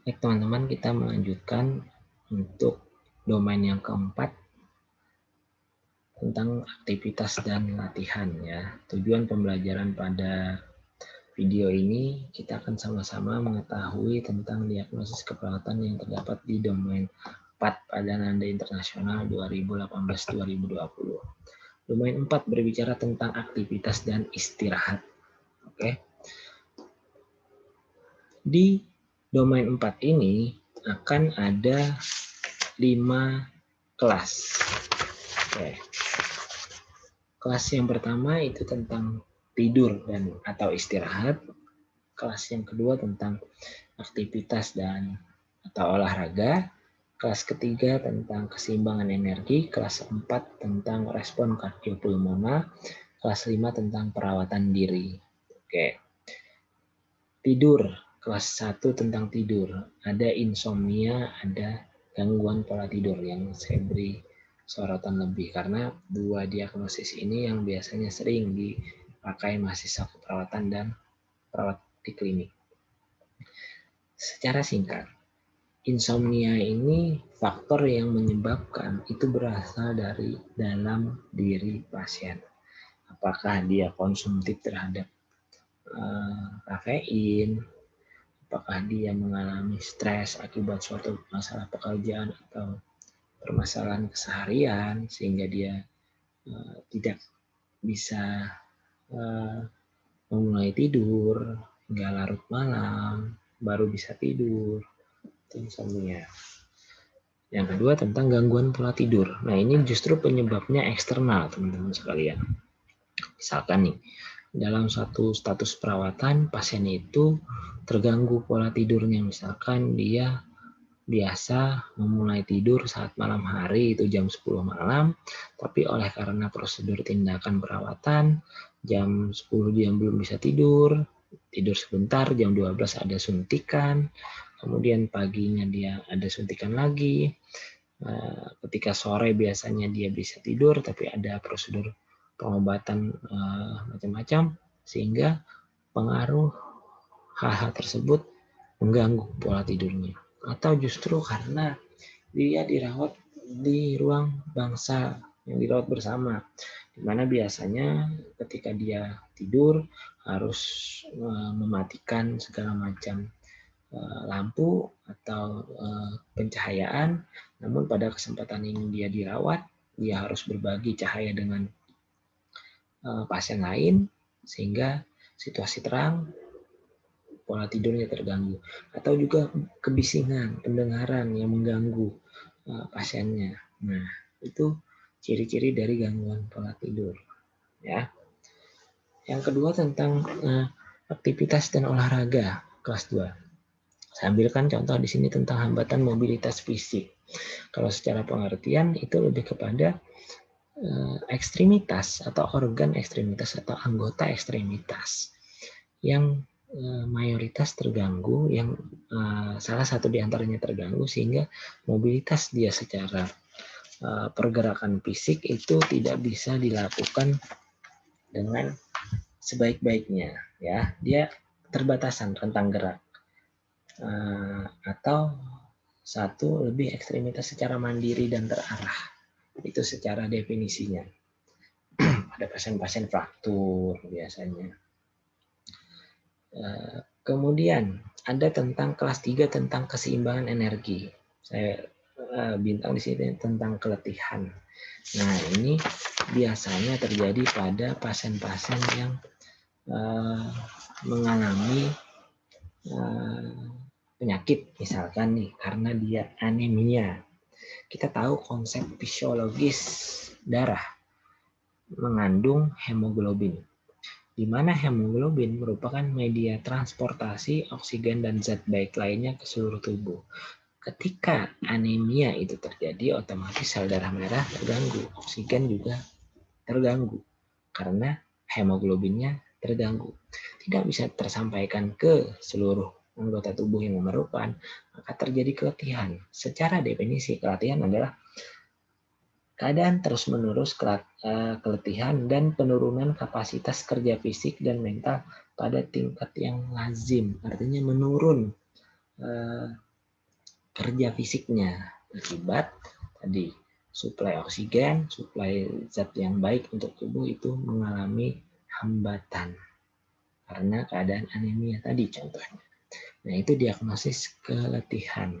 Baik teman-teman, kita melanjutkan untuk domain yang keempat tentang aktivitas dan latihan ya. Tujuan pembelajaran pada video ini kita akan sama-sama mengetahui tentang diagnosis keperawatan yang terdapat di domain 4 pada Nanda Internasional 2018-2020. Domain 4 berbicara tentang aktivitas dan istirahat. Oke. Di domain 4 ini akan ada 5 kelas. Oke. Kelas yang pertama itu tentang tidur dan atau istirahat. Kelas yang kedua tentang aktivitas dan atau olahraga. Kelas ketiga tentang keseimbangan energi. Kelas 4 tentang respon kardiopulmoner. Kelas 5 tentang perawatan diri. Oke. Tidur. Kelas 1 tentang tidur. Ada insomnia, ada gangguan pola tidur yang saya beri sorotan lebih karena dua diagnosis ini yang biasanya sering dipakai mahasiswa keperawatan dan perawat di klinik. Secara singkat, insomnia ini faktor yang menyebabkan itu berasal dari dalam diri pasien. Apakah dia konsumtif terhadap kafein, apakah dia mengalami stres akibat suatu masalah pekerjaan atau permasalahan keseharian sehingga dia tidak bisa memulai tidur hingga larut malam baru bisa tidur, itu insomnia. Yang kedua tentang gangguan pola tidur. Nah ini justru penyebabnya eksternal teman-teman sekalian. Misalkan nih dalam suatu status perawatan pasien itu terganggu pola tidurnya, misalkan dia biasa memulai tidur saat malam hari itu jam 10 malam, tapi oleh karena prosedur tindakan perawatan jam 10 dia belum bisa tidur sebentar, jam 12 ada suntikan, kemudian paginya dia ada suntikan lagi, ketika sore biasanya dia bisa tidur tapi ada prosedur pengobatan macam-macam sehingga pengaruh hal-hal tersebut mengganggu pola tidurnya. Atau justru karena dia dirawat di ruang bangsa yang dirawat bersama, di mana biasanya ketika dia tidur harus mematikan segala macam lampu atau pencahayaan, namun pada kesempatan ini dia dirawat, dia harus berbagi cahaya dengan pasien lain sehingga situasi terang pola tidurnya terganggu, atau juga kebisingan pendengaran yang mengganggu pasiennya. Nah, itu ciri-ciri dari gangguan pola tidur, ya. Yang kedua tentang aktivitas dan olahraga kelas 2. Saya ambilkan contoh di sini tentang hambatan mobilitas fisik. Kalau secara pengertian itu lebih kepada ekstremitas atau organ ekstremitas atau anggota ekstremitas yang mayoritas terganggu, yang salah satu diantaranya terganggu sehingga mobilitas dia secara pergerakan fisik itu tidak bisa dilakukan dengan sebaik-baiknya, ya. Dia terbatasan rentang gerak atau satu lebih ekstremitas secara mandiri dan terarah. Itu secara definisinya. Ada pasien-pasien fraktur biasanya. Kemudian ada tentang kelas 3 tentang keseimbangan energi. Saya bintang di sini tentang keletihan. Nah, ini biasanya terjadi pada pasien-pasien yang mengalami penyakit, misalkan nih karena dia anemia. Kita tahu konsep fisiologis darah mengandung hemoglobin, di mana hemoglobin merupakan media transportasi oksigen dan zat baik lainnya ke seluruh tubuh. Ketika anemia itu terjadi, otomatis sel darah merah terganggu, oksigen juga terganggu karena hemoglobinnya terganggu. Tidak bisa tersampaikan ke seluruh anggota tubuh yang memerlukan, maka terjadi keletihan. Secara definisi, keletihan adalah keadaan terus-menerus keletihan dan penurunan kapasitas kerja fisik dan mental pada tingkat yang lazim, artinya menurun kerja fisiknya akibat tadi suplai oksigen, suplai zat yang baik untuk tubuh itu mengalami hambatan karena keadaan anemia tadi contohnya. Nah, itu diagnosis keletihan.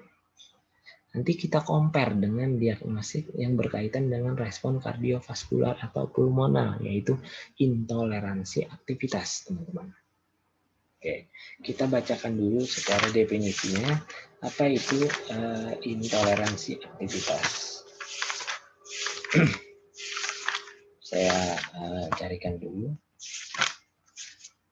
Nanti kita compare dengan diagnosis yang berkaitan dengan respon kardiovaskular atau pulmonal, yaitu intoleransi aktivitas, teman-teman. Oke, kita bacakan dulu secara definisinya, apa itu intoleransi aktivitas. Saya carikan dulu.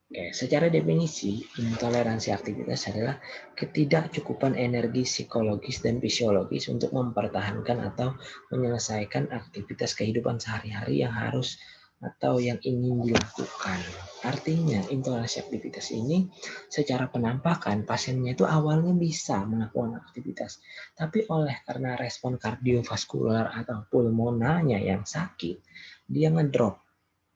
Oke, secara definisi, intoleransi aktivitas adalah ketidakcukupan energi psikologis dan fisiologis untuk mempertahankan atau menyelesaikan aktivitas kehidupan sehari-hari yang harus atau yang ingin dilakukan. Artinya, intoleransi aktivitas ini secara penampakan pasiennya itu awalnya bisa melakukan aktivitas, tapi karena respon kardiovaskular atau pulmonalnya yang sakit, dia ngedrop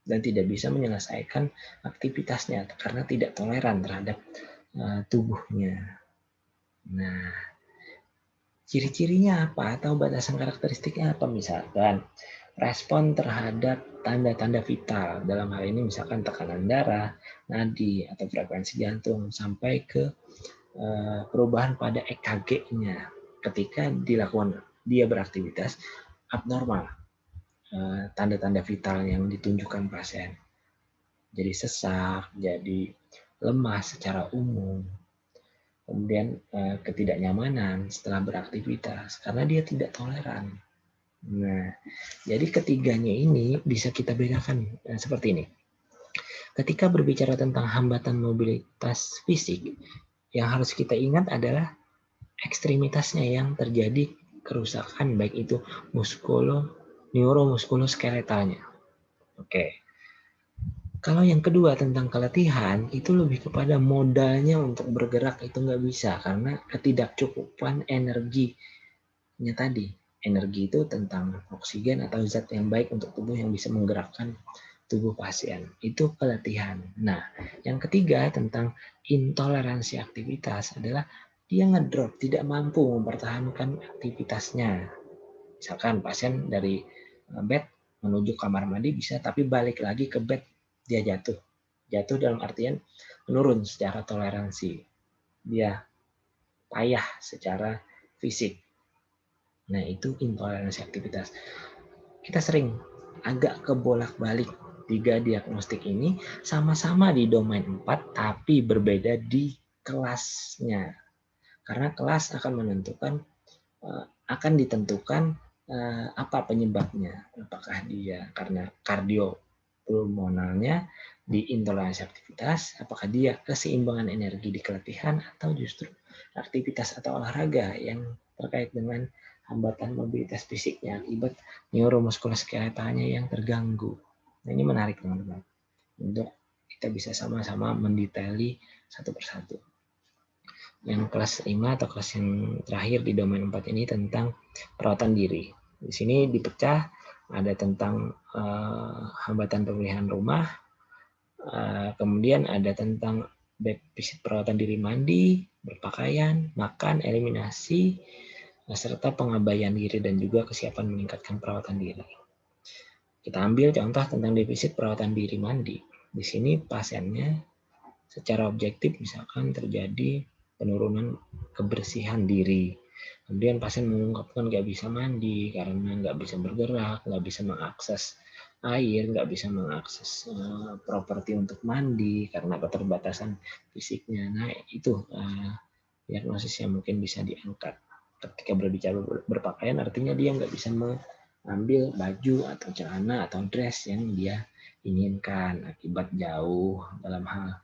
dan tidak bisa menyelesaikan aktivitasnya karena tidak toleran terhadap tubuhnya. Nah, ciri-cirinya apa atau batasan karakteristiknya apa? Misalkan respon terhadap tanda-tanda vital, dalam hal ini misalkan tekanan darah, nadi atau frekuensi jantung, sampai ke perubahan pada EKG-nya ketika dia beraktivitas abnormal. Tanda-tanda vital yang ditunjukkan pasien. Jadi sesak, jadi lemas secara umum, kemudian ketidaknyamanan setelah beraktivitas karena dia tidak toleran. Nah, jadi ketiganya ini bisa kita bedakan seperti ini. Ketika berbicara tentang hambatan mobilitas fisik, yang harus kita ingat adalah ekstremitasnya yang terjadi kerusakan, baik itu neuromuskuloskeletalnya. Oke. Kalau yang kedua tentang keletihan, itu lebih kepada modalnya untuk bergerak itu nggak bisa karena ketidakcukupan energinya tadi. Energi itu tentang oksigen atau zat yang baik untuk tubuh yang bisa menggerakkan tubuh pasien. Itu keletihan. Nah, yang ketiga tentang intoleransi aktivitas adalah dia ngedrop, tidak mampu mempertahankan aktivitasnya. Misalkan pasien dari bed menuju kamar mandi bisa, tapi balik lagi ke bed dia jatuh. Jatuh dalam artian menurun secara toleransi. Dia payah secara fisik. Nah, itu intoleransi aktivitas. Kita sering agak kebolak-balik tiga diagnostik ini sama-sama di domain 4 tapi berbeda di kelasnya. Karena kelas akan ditentukan apa penyebabnya. Apakah dia karena kardiopulmonalnya di intoleransi aktivitas, apakah dia keseimbangan energi di keletihan, atau justru aktivitas atau olahraga yang terkait dengan hambatan mobilitas fisiknya akibat neuromuskuloskeletalnya yang terganggu. Nah, ini menarik teman-teman untuk kita bisa sama-sama mendetaili satu persatu. Yang kelas 5 atau kelas yang terakhir di domain 4 ini tentang perawatan diri. Di sini dipecah ada tentang hambatan pemulihan rumah, kemudian ada tentang defisit perawatan diri mandi, berpakaian, makan, eliminasi, serta pengabaian diri dan juga kesiapan meningkatkan perawatan diri. Kita ambil contoh tentang defisit perawatan diri mandi. Di sini pasiennya secara objektif misalkan terjadi penurunan kebersihan diri. Kemudian pasien mengungkapkan nggak bisa mandi karena nggak bisa bergerak, nggak bisa mengakses air, nggak bisa mengakses properti untuk mandi karena keterbatasan fisiknya. Nah, itu diagnosis yang mungkin bisa diangkat. Ketika berbicara berpakaian, artinya dia nggak bisa mengambil baju atau celana atau dress yang dia inginkan akibat jauh dalam hal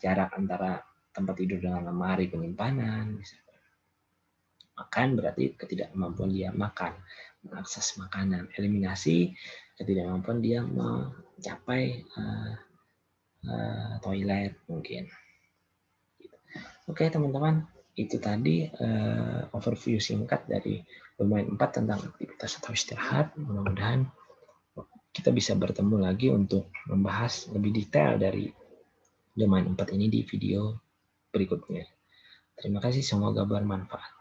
jarak antara tempat tidur dengan lemari penyimpanan. Misalkan. Makan berarti ketidakmampuan dia makan, mengakses makanan. Eliminasi ketidakmampuan dia mencapai toilet mungkin. Oke teman-teman, itu tadi overview singkat dari domain 4 tentang aktivitas atau istirahat. Mudah-mudahan kita bisa bertemu lagi untuk membahas lebih detail dari domain 4 ini di video berikutnya. Terima kasih, semoga bermanfaat.